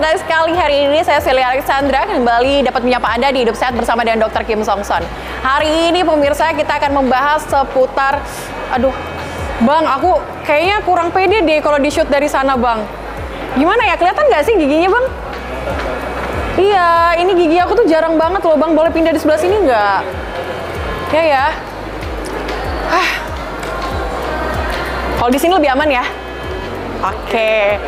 senang sekali hari ini saya Celia Alexandra kembali dapat menyapa Anda di Hidup Sehat bersama dengan Dr. Kim Song Son. Hari ini pemirsa kita akan membahas seputar, Bang, aku kayaknya kurang pede deh kalau di shoot dari sana, Bang. Gimana ya, kelihatan nggak sih giginya, Bang? Iya, ini gigi aku tuh jarang banget loh, Bang. Boleh pindah di sebelah sini nggak? Ya. Kalau di sini lebih aman ya? Oke.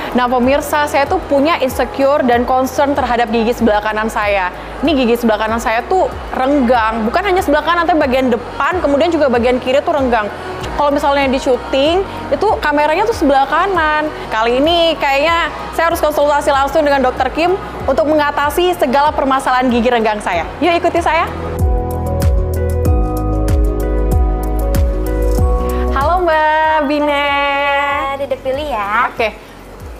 Nah pemirsa, saya tuh punya insecure dan concern terhadap gigi sebelah kanan saya. Ini gigi sebelah kanan saya tuh renggang. Bukan hanya sebelah kanan, tapi bagian depan, kemudian juga bagian kiri tuh renggang. Kalau misalnya di syuting, itu kameranya tuh sebelah kanan. Kali ini kayaknya saya harus konsultasi langsung dengan Dr. Kim untuk mengatasi segala permasalahan gigi renggang saya. Yuk ikuti saya. Halo Mbak Bine. Duduk dulu ya. Oke.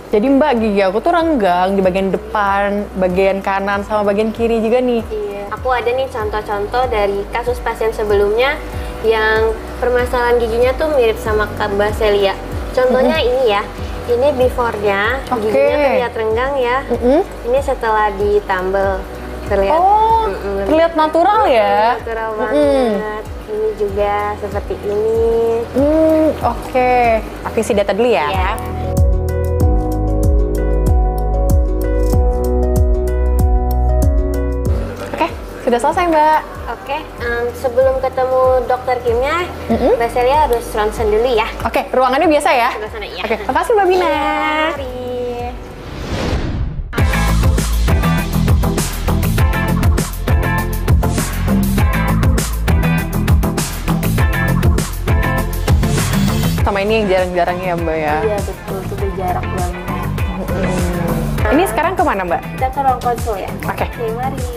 Jadi Mbak, gigi aku tuh renggang di bagian depan, bagian kanan, sama bagian kiri juga nih. Iya. Aku ada nih contoh-contoh dari kasus pasien sebelumnya yang permasalahan giginya tuh mirip sama Mbak Celia. Contohnya ini ya. Ini before-nya, giginya terlihat renggang ya. Ini setelah ditambal. Terlihat, terlihat natural ya? Natural banget. Ini juga seperti ini. Oke. Aku isi data dulu ya. Ya. Oke, sudah selesai Mbak. Oke, sebelum ketemu dokter Kimnya, Mbak Celia harus ronsen dulu ya. Oke, ruangannya biasa ya? Sebelah sana ya. Oke, makasih Mbak Bina. Mari. Sama ini yang jarang-jarang ya Mbak ya? Iya betul, sudah jarak banget. Ini sekarang kemana Mbak? Kita ke ruang konsul ya. Oke. Oke, mari.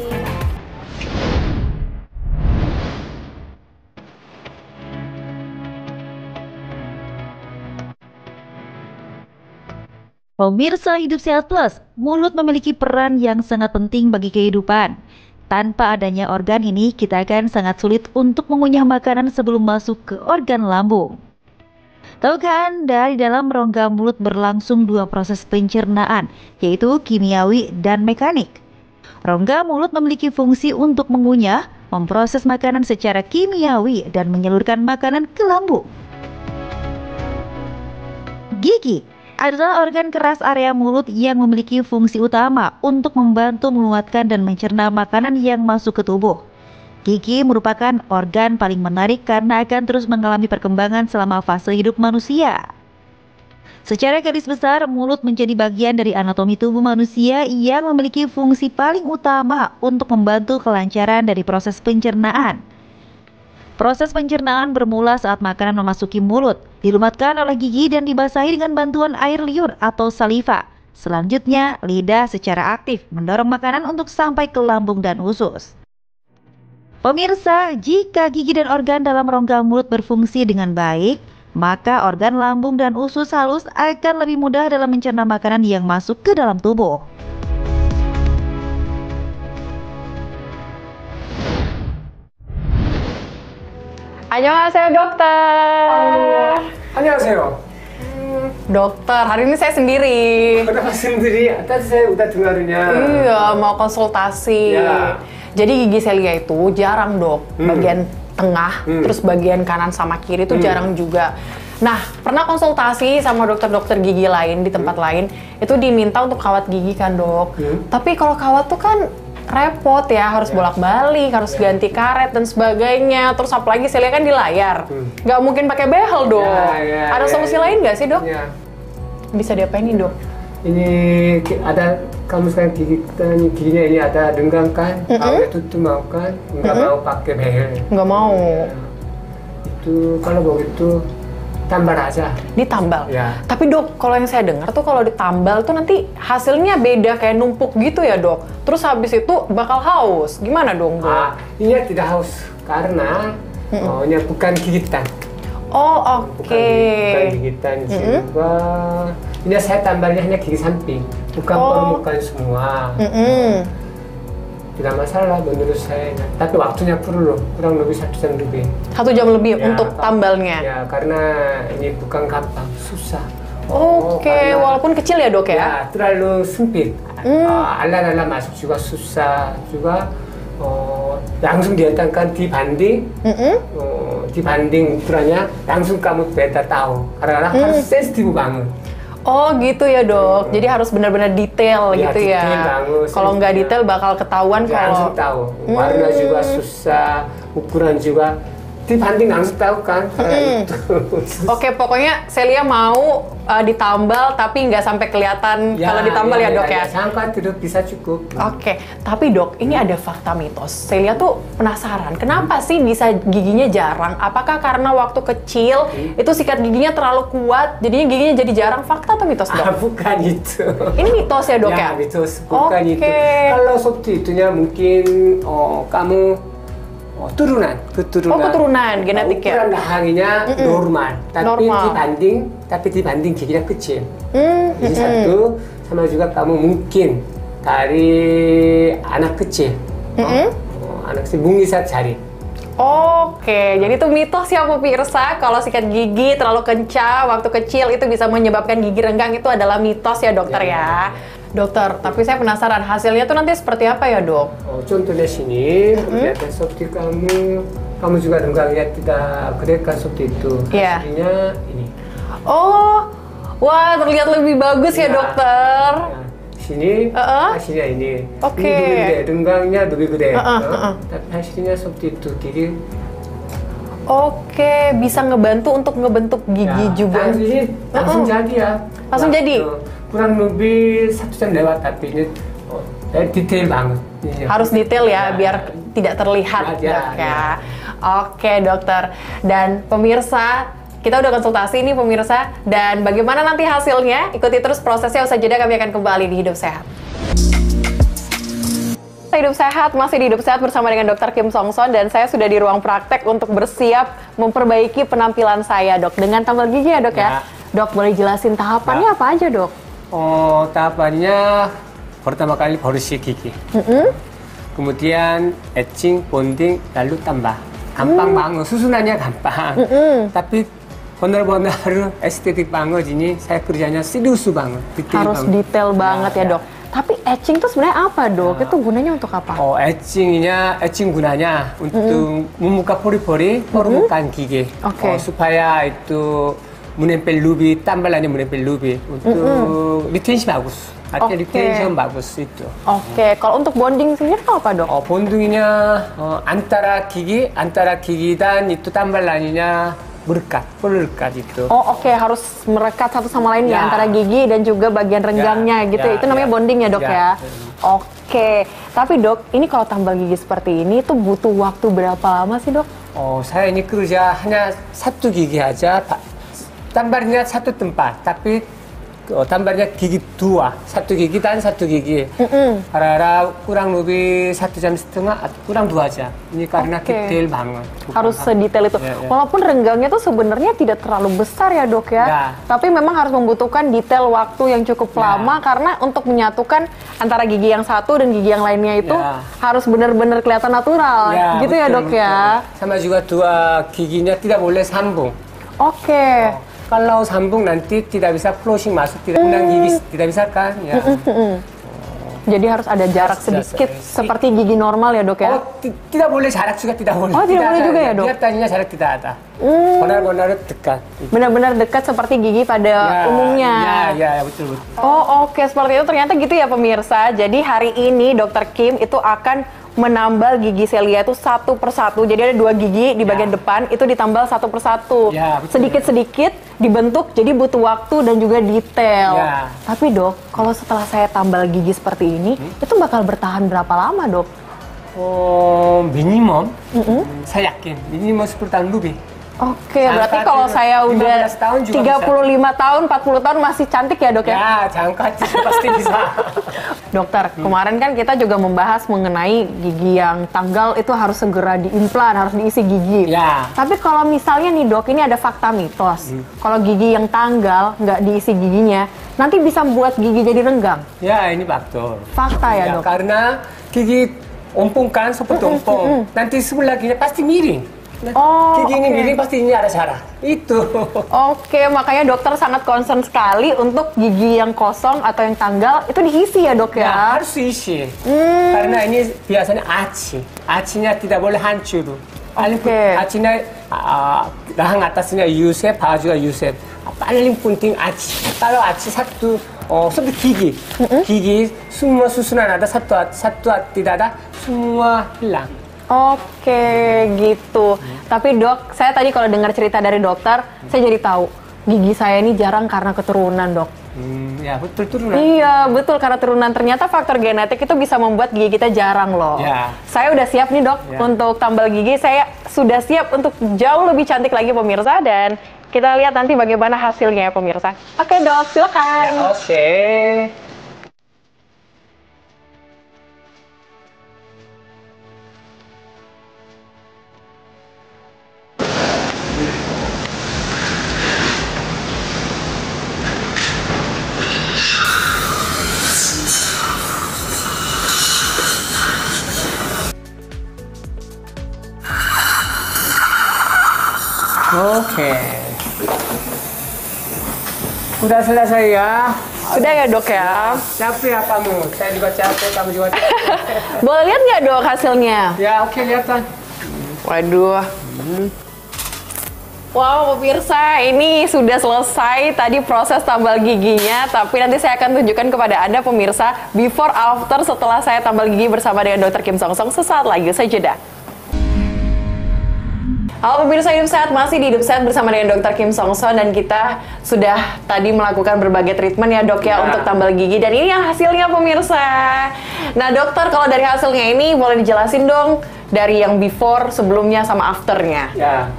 Pemirsa Hidup Sehat Plus, mulut memiliki peran yang sangat penting bagi kehidupan. Tanpa adanya organ ini, kita akan sangat sulit untuk mengunyah makanan sebelum masuk ke organ lambung. Tahukah Anda, di dalam rongga mulut berlangsung dua proses pencernaan, yaitu kimiawi dan mekanik. Rongga mulut memiliki fungsi untuk mengunyah, memproses makanan secara kimiawi, dan menyalurkan makanan ke lambung. Gigi adalah organ keras area mulut yang memiliki fungsi utama untuk membantu menguatkan dan mencerna makanan yang masuk ke tubuh. Gigi merupakan organ paling menarik karena akan terus mengalami perkembangan selama fase hidup manusia. Secara garis besar, mulut menjadi bagian dari anatomi tubuh manusia yang memiliki fungsi paling utama untuk membantu kelancaran dari proses pencernaan. Proses pencernaan bermula saat makanan memasuki mulut, dilumatkan oleh gigi dan dibasahi dengan bantuan air liur atau saliva. Selanjutnya, lidah secara aktif mendorong makanan untuk sampai ke lambung dan usus. Pemirsa, jika gigi dan organ dalam rongga mulut berfungsi dengan baik, maka organ lambung dan usus halus akan lebih mudah dalam mencerna makanan yang masuk ke dalam tubuh. Annyeonghaseyo dokter. 안녕하세요. Dokter, hari ini saya sendiri. Kenapa sendiri? Tadi saya udah dengarnya. Iya, mau konsultasi. Ya. Jadi gigi Celia itu jarang dok, bagian tengah, terus bagian kanan sama kiri itu jarang juga. Nah, pernah konsultasi sama dokter-dokter gigi lain di tempat lain, itu diminta untuk kawat gigi kan dok. Tapi kalau kawat tuh kan repot ya, harus bolak-balik, harus ganti karet dan sebagainya. Terus apalagi Celia kan di layar, nggak mungkin pakai behel dok. Ada solusi lain nggak sih dok? Ya. Bisa diapain nih dok? Ini ada kamu sekarang giginya ini ada renggang kan? Kalau itu mau kan? Nggak mau pakai behel. Nggak mau. Ya. Itu kalau begitu tambal aja. Ditambal. Ya. Tapi dok, kalau yang saya dengar tuh kalau ditambal tuh nanti hasilnya beda kayak numpuk gitu ya dok. Terus habis itu bakal haus. Gimana dong dok? Ini tidak haus karena ini bukan gigitan. Oh oke. Bukan gigitan sehingga ini saya tambalnya hanya gigi samping, bukan permukaan semua. Tidak masalah menurut saya. Tapi waktunya perlu kurang lebih 1 jam lebih. 1 jam lebih Ya, untuk tambalnya. Ya karena ini bukan gampang, susah. Oke, karena- walaupun kecil ya dok ya? Ya, terlalu sempit. Alat-alat masuk juga susah juga. Langsung didatangkan dibanding, dibanding ukurannya langsung kamu beda tahu. Karena harus sensitif banget. Oh gitu ya dok, jadi harus benar-benar detail Ya, gitu ya. detail banget, Kalau nggak sensitif. detail bakal ketahuan Ya, kalau. langsung tahu. Warna juga susah, ukuran juga dibanding langsung tahu kan. Karena itu. Oke, pokoknya Celia mau ditambal tapi nggak sampai kelihatan kalau ditambal ya dok ya. Sangka tidak bisa cukup. Oke, tapi dok, ini ada fakta mitos. Celia tuh penasaran, kenapa sih bisa giginya jarang? Apakah karena waktu kecil itu sikat giginya terlalu kuat, jadinya giginya jadi jarang? Fakta atau mitos dok? Bukan itu. Ini mitos ya dok ya? mitos. Bukan Oke. itu. Kalau seperti itunya mungkin kamu turunan, keturunan. Oh, keturunan, genetik ya? Ukuran rahangnya normal, Normal. tapi dibanding giginya kecil. Jadi satu, sama juga kamu mungkin dari anak kecil, anak kecil bisa cari. Oke, jadi itu mitos ya pemirsa, kalau sikat gigi terlalu kencang waktu kecil itu bisa menyebabkan gigi renggang, itu adalah mitos ya dokter ya. Dokter, tapi saya penasaran hasilnya tuh nanti seperti apa ya dok? contohnya sini, kelihatan seperti kamu juga renggangnya tidak kelihatan seperti itu. Iya. Hasilnya ini. Oh, wah terlihat lebih bagus ya Ya. dokter. Ya, sini hasilnya ini. Oke. Ini lebih gede, renggangnya lebih gede. Tapi hasilnya seperti itu. Jadi Oke, bisa ngebantu untuk ngebentuk gigi juga. Dan ini langsung jadi ya. Langsung jadi? Kurang lebih 1 jam lewat, tapi ini detail banget. Ini. Harus detail ya, Ya. biar tidak terlihat Ya, dok ya. ya. Oke dokter, dan pemirsa, kita udah konsultasi nih pemirsa, dan bagaimana nanti hasilnya? Ikuti terus prosesnya, usai jeda kami akan kembali di Hidup Sehat. Hidup Sehat, masih di Hidup Sehat bersama dengan Dr. Kim Song Son, dan saya sudah di ruang praktek untuk bersiap memperbaiki penampilan saya dok, dengan tambal gigi ya dok ya? Ya. Dok, boleh jelasin tahapannya apa aja dok? tahapannya pertama kali bersih gigi. Kemudian etching, bonding, lalu tambah. Gampang banget, susunannya gampang. Tapi benar-benar estetik banget ini, saya kerjanya serius banget. Harus detail banget ya dok. Tapi etching itu sebenarnya apa dok? Itu gunanya untuk apa? etching gunanya untuk membuka pori-pori permukaan gigi. Oke. supaya itu menempel lubi, tambalannya menempel lubi untuk retention bagus. Artinya Oke. retention bagus itu. Oke, kalau untuk bonding sendiri itu apa dok? bondingnya antara gigi dan itu tambalannya berlekat itu. Oh oke, harus merekat satu sama lain ya, Ya. antara gigi dan juga bagian renggangnya gitu. ya, Itu namanya ya. bonding ya dok ya? Ya. Oke, tapi dok, ini kalau tambal gigi seperti ini tuh butuh waktu berapa lama sih dok? saya ini kerja hanya 1 gigi aja, tambarnya 1 tempat, tapi tambarnya gigi 2, 1 gigi dan 1 gigi. Karena kurang lebih 1,5 jam atau kurang 2 jam. Ini karena Oke. detail banget. Harus sedetail itu. Ya, ya. Walaupun renggangnya tuh sebenarnya tidak terlalu besar ya dok ya, Ya. tapi memang harus membutuhkan detail waktu yang cukup Ya. lama, karena untuk menyatukan antara gigi yang satu dan gigi yang lainnya itu Ya. harus benar-benar kelihatan natural, gitu ya betul, dok ya. betul. Sama juga 2 giginya tidak boleh sambung. Oke. Kalau sambung nanti tidak bisa flushing masuk, tidak undang gigi, tidak bisa kan? Ya. Jadi harus ada jarak Harus sedikit jarak. seperti gigi normal ya dok ya? Tidak boleh jarak juga tidak boleh. Oh, tidak boleh ada. juga ya, Dok? Dia tanya jarak tidak ada. Benar-benar dekat. Benar-benar dekat seperti gigi pada umumnya. Ya, betul. Oh oke, seperti itu ternyata gitu ya pemirsa. Jadi hari ini Dr. Kim itu akan menambal gigi Celia itu satu persatu. Jadi ada 2 gigi di bagian depan, itu ditambal satu persatu. Ya, betul. Sedikit-sedikit dibentuk, jadi butuh waktu dan juga detail. Ya. Tapi dok, kalau setelah saya tambal gigi seperti ini, itu bakal bertahan berapa lama dok? Minimum, saya yakin minimum 10 tahun lebih. Oke, Angka berarti kalau saya 15 udah tahun juga 35 tahun, 40 tahun masih cantik ya dok ya? Ya, jangka pasti bisa. Dokter, kemarin kan kita juga membahas mengenai gigi yang tanggal itu harus segera diimplan, harus diisi gigi. Ya. Tapi kalau misalnya nih dok, ini ada fakta mitos. Kalau gigi yang tanggal nggak diisi giginya, nanti bisa membuat gigi jadi renggang. Ya, ini faktor. Fakta ya dok? Karena gigi ompong kan seperti ompong. Nanti sebelah giginya pasti miring. gigi ini miring pasti ini ada cara. Itu. Oke, makanya dokter sangat concern sekali untuk gigi yang kosong atau yang tanggal itu diisi ya dok Ya, ya? harus isi. Karena ini biasanya aci. Acinya tidak boleh hancur. Paling acinya rahang atasnya U-shape, bawah juga U-shape. Paling penting aci. Kalau aci satu, seperti gigi. Gigi semua susunan ada, satu tidak ada, semua hilang. Oke, gitu. Tapi dok, saya tadi kalau dengar cerita dari dokter, saya jadi tahu gigi saya ini jarang karena keturunan dok. Ya betul turunan. Iya, betul karena turunan. Ternyata faktor genetik itu bisa membuat gigi kita jarang loh. Ya. Saya udah siap nih dok untuk tambal gigi. Saya sudah siap untuk jauh lebih cantik lagi pemirsa. Dan kita lihat nanti bagaimana hasilnya ya pemirsa. Oke dok, silakan. Oke. Oke. Udah selesai ya. Sudah ya dok ya. Capek ya kamu? Saya juga capek, kamu juga capek. Boleh lihat nggak dok hasilnya? Ya oke, lihatkan. Waduh. Wow pemirsa, ini sudah selesai tadi proses tambal giginya. Tapi nanti saya akan tunjukkan kepada Anda pemirsa before after setelah saya tambal gigi bersama dengan Dr. Kim Song Song sesaat lagi. Saya jeda. Halo pemirsa Hidup Sehat, masih di Hidup Sehat bersama dengan Dr. Kim Song Song. Dan kita sudah tadi melakukan berbagai treatment ya dok ya untuk tambal gigi. Dan ini yang hasilnya pemirsa. Nah dokter, kalau dari hasilnya ini boleh dijelasin dong dari yang before sebelumnya sama afternya. Ya,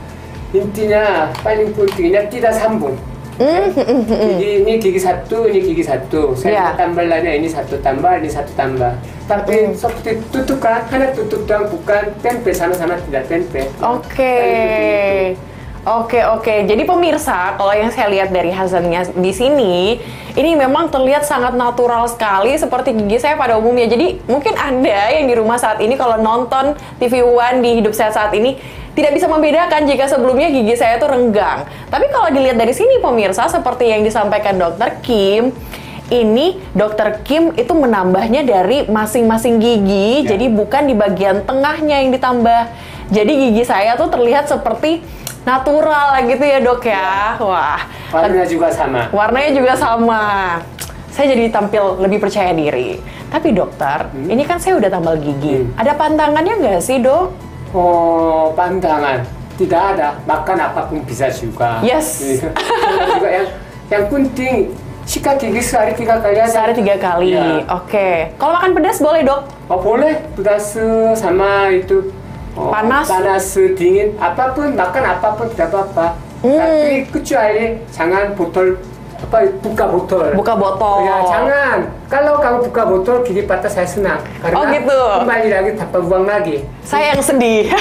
intinya paling pentingnya tidak sambung. Ini gigi satu, ini gigi satu. Saya tambah lainnya ini satu tambah, ini satu tambah. Tapi seperti tutup kan, hanya tutup doang, bukan tempe, sama-sama tidak tempe. Oke. Jadi pemirsa, kalau yang saya lihat dari hasilnya di sini, ini memang terlihat sangat natural sekali seperti gigi saya pada umumnya. Jadi mungkin Anda yang di rumah saat ini kalau nonton TV One di Hidup Sehat saat ini tidak bisa membedakan jika sebelumnya gigi saya itu renggang. Tapi kalau dilihat dari sini pemirsa, seperti yang disampaikan Dr. Kim, ini Dr. Kim itu menambahnya dari masing-masing gigi, jadi bukan di bagian tengahnya yang ditambah. Jadi gigi saya tuh terlihat seperti natural gitu ya dok ya. Wah. Warnanya juga sama. Warnanya juga sama. Saya jadi tampil lebih percaya diri. Tapi dokter, ini kan saya udah tambal gigi. Ada pantangannya nggak sih dok? Oh, pantangan. Tidak ada. Makan apapun bisa juga. Yes. juga yang penting sikat gigi sehari 3 kali aja. Sehari 3 kali. Ya. Oke. Kalau makan pedas boleh dok? Oh boleh. Pedas sama itu. Panas dingin, apapun makan apapun tidak apa-apa. Tapi kecuali jangan buka botol. Ya jangan. Kalau kamu buka botol gigi patah saya senang. Karena gitu. Kembali lagi dapat uang lagi. Saya yang sedih. Ya,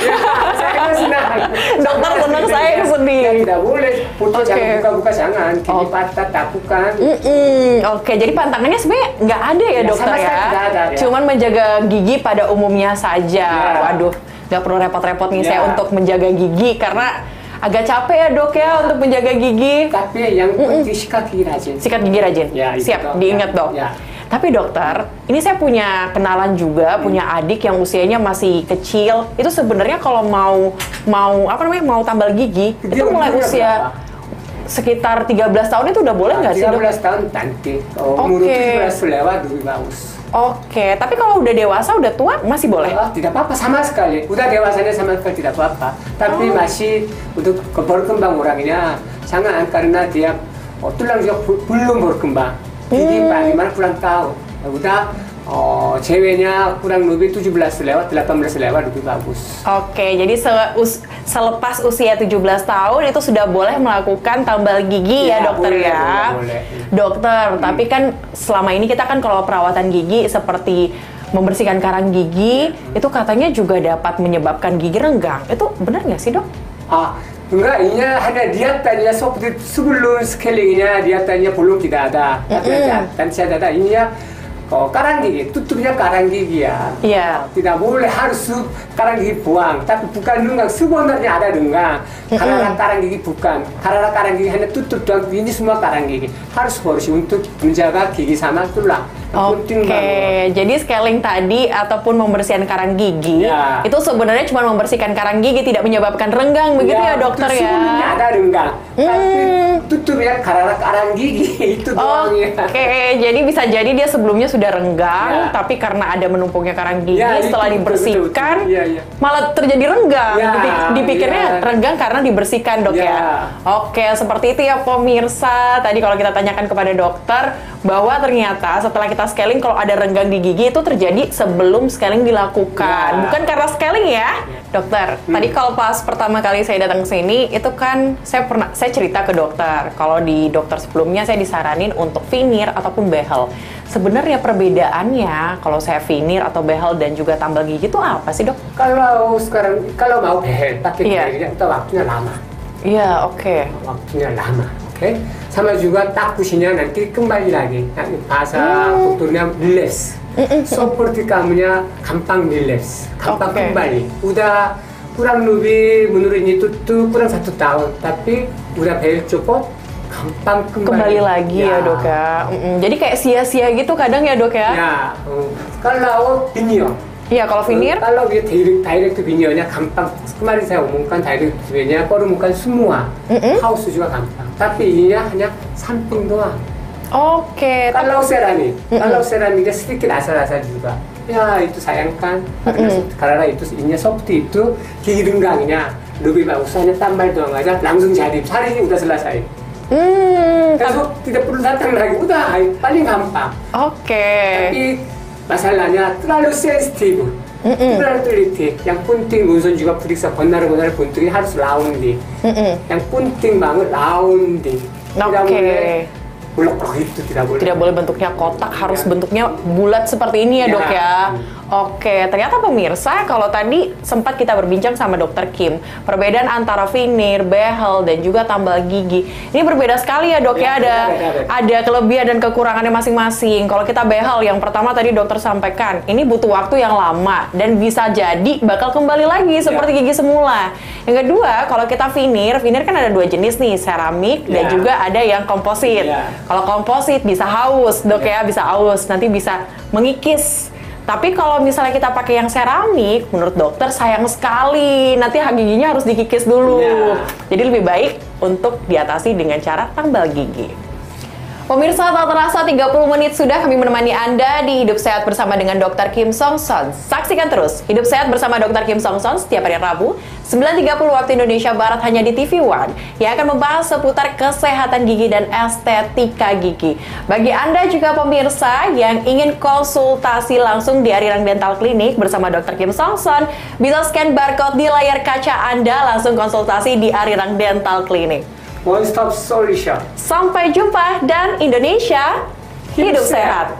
saya yang senang. Dokter senang, saya yang sedih. Ya, tidak boleh. Botol jangan buka-buka, jangan. Gigi patah tapukan. Oke, jadi pantangannya sebenarnya nggak ada ya dokter ya. Tidak ada, ya. Cuman menjaga gigi pada umumnya saja. Ya. Waduh, nggak perlu repot-repot nih saya untuk menjaga gigi karena agak capek ya dok ya untuk menjaga gigi. Tapi yang penting sikat gigi rajin. Sikat gigi rajin. Ya, siap, diingat dok. Ya. Tapi dokter, ini saya punya kenalan juga, punya adik yang usianya masih kecil. Itu sebenarnya kalau mau tambal gigi, itu mulai usia sekitar 13 tahun itu udah boleh nggak sih dok? 13 tahun nanti. Umur 17 lewat lebih bagus. Oke, tapi kalau udah dewasa, udah tua, masih boleh? Tidak apa-apa sama sekali. Udah dewasanya sama sekali tidak apa-apa. Tapi masih untuk berkembang orangnya jangan karena dia tulang juga belum berkembang. Gigi bagaimana kurang tahu. Udah ceweknya kurang lebih 17 lewat, 18 lewat lebih bagus. Oke, jadi selepas usia 17 tahun itu sudah boleh melakukan tambal gigi ya dokter boleh, ya? Boleh. Dokter, tapi kan selama ini kita kan kalau perawatan gigi seperti membersihkan karang gigi, itu katanya juga dapat menyebabkan gigi renggang. Itu benar nggak sih dok? Enggak, ini hanya dietanya seperti sebelum scalingnya dietanya belum tidak ada. Tapi dan saya ada ini ya karang gigi, tutupnya karang gigi ya. Iya. Tidak boleh harus karang gigi buang, tapi bukan renggang, sebenarnya ada renggang. Karena karang gigi bukan, karena karang gigi hanya tutup doang, ini semua karang gigi. Harus bersih untuk menjaga gigi sama tulang. Oke, jadi scaling tadi ataupun membersihkan karang gigi Ya. itu sebenarnya cuma membersihkan karang gigi, tidak menyebabkan renggang, begitu ya dokter ya? Sebelumnya ada renggang, tapi tutupnya karena karang gigi itu doang ya. Oke, jadi bisa jadi dia sebelumnya sudah renggang, Ya. tapi karena ada menumpuknya karang gigi, Ya, itu setelah betul, dibersihkan betul. Ya, ya. malah terjadi renggang. Ya, Dipikirnya ya. renggang karena dibersihkan, dok ya. Ya. Oke, seperti itu ya pemirsa. Tadi kalau kita tanyakan kepada dokter bahwa ternyata setelah kita scaling kalau ada renggang di gigi itu terjadi sebelum scaling dilakukan, Ya. bukan karena scaling ya, dokter. Tadi kalau pas pertama kali saya datang ke sini itu kan saya cerita ke dokter kalau di dokter sebelumnya saya disaranin untuk veneer ataupun behel. Sebenarnya perbedaannya kalau saya veneer atau behel dan juga tambal gigi itu apa sih, dok? Kalau sekarang kalau mau behel pakai Iya. behel itu waktunya lama. Iya, oke. Waktunya lama, oke? Sama juga takusinya nanti kembali lagi. Nanti bahasa dokternya riles. Seperti kamunya gampang riles, gampang Oke. kembali. Udah kurang lebih menurut itu tuh kurang 1 tahun, tapi udah behel cepot, gampang Kembali lagi ya, dok ya. Jadi kayak sia-sia gitu kadang ya, dok ya? Ya, kalau veneer. Iya, kalau veneer? Kalau dia direct veneernya gampang. Kemarin saya omongkan direct veneernya permukaan semua. Haus juga gampang. Tapi ininya hanya samping doang. Oke. Kalau seramiknya sedikit asal-asal juga. Ya itu sayangkan. Karena itu ininya seperti itu gigi renggangnya lebih bagus. Hanya tambal doang aja langsung jadi. Hari ini udah selesai. Besok tidak perlu datang lagi. Udah paling gampang. Oke. Tapi masalahnya terlalu sensitif, terlalu teliti. Yang penting usun juga periksa benar-benar bentuknya harus rounding. Yang penting banget rounding. Tidak Oke. boleh blok-blok itu, tidak boleh. Tidak boleh bentuknya kotak, harus bentuknya bulat seperti ini ya, Ya. dok ya. Oke, ternyata pemirsa kalau tadi sempat kita berbincang sama dokter Kim, perbedaan antara veneer, behel, dan juga tambal gigi. Ini berbeda sekali ya, dok ya. Ya, Ada kelebihan dan kekurangannya masing-masing. Kalau kita behel, yang pertama tadi dokter sampaikan, ini butuh waktu yang lama dan bisa jadi bakal kembali lagi seperti gigi semula. Yang kedua, kalau kita veneer kan ada 2 jenis nih, seramik dan Ya. juga ada yang komposit. Ya. Kalau komposit bisa haus, dok ya, bisa haus, nanti bisa mengikis. Tapi kalau misalnya kita pakai yang seramik, menurut dokter sayang sekali, nanti giginya harus dikikis dulu. Ya. Jadi lebih baik untuk diatasi dengan cara tambal gigi. Pemirsa, tak terasa 30 menit sudah kami menemani Anda di Hidup Sehat bersama dengan Dr. Kim Song Son. Saksikan terus Hidup Sehat bersama Dr. Kim Song Son setiap hari Rabu 9.30 waktu Indonesia Barat hanya di TV One yang akan membahas seputar kesehatan gigi dan estetika gigi. Bagi Anda juga pemirsa yang ingin konsultasi langsung di Arirang Dental Clinic bersama Dr. Kim Song Son, bisa scan barcode di layar kaca Anda langsung konsultasi di Arirang Dental Clinic. One stop solution. Sampai jumpa dan Indonesia hidup sehat.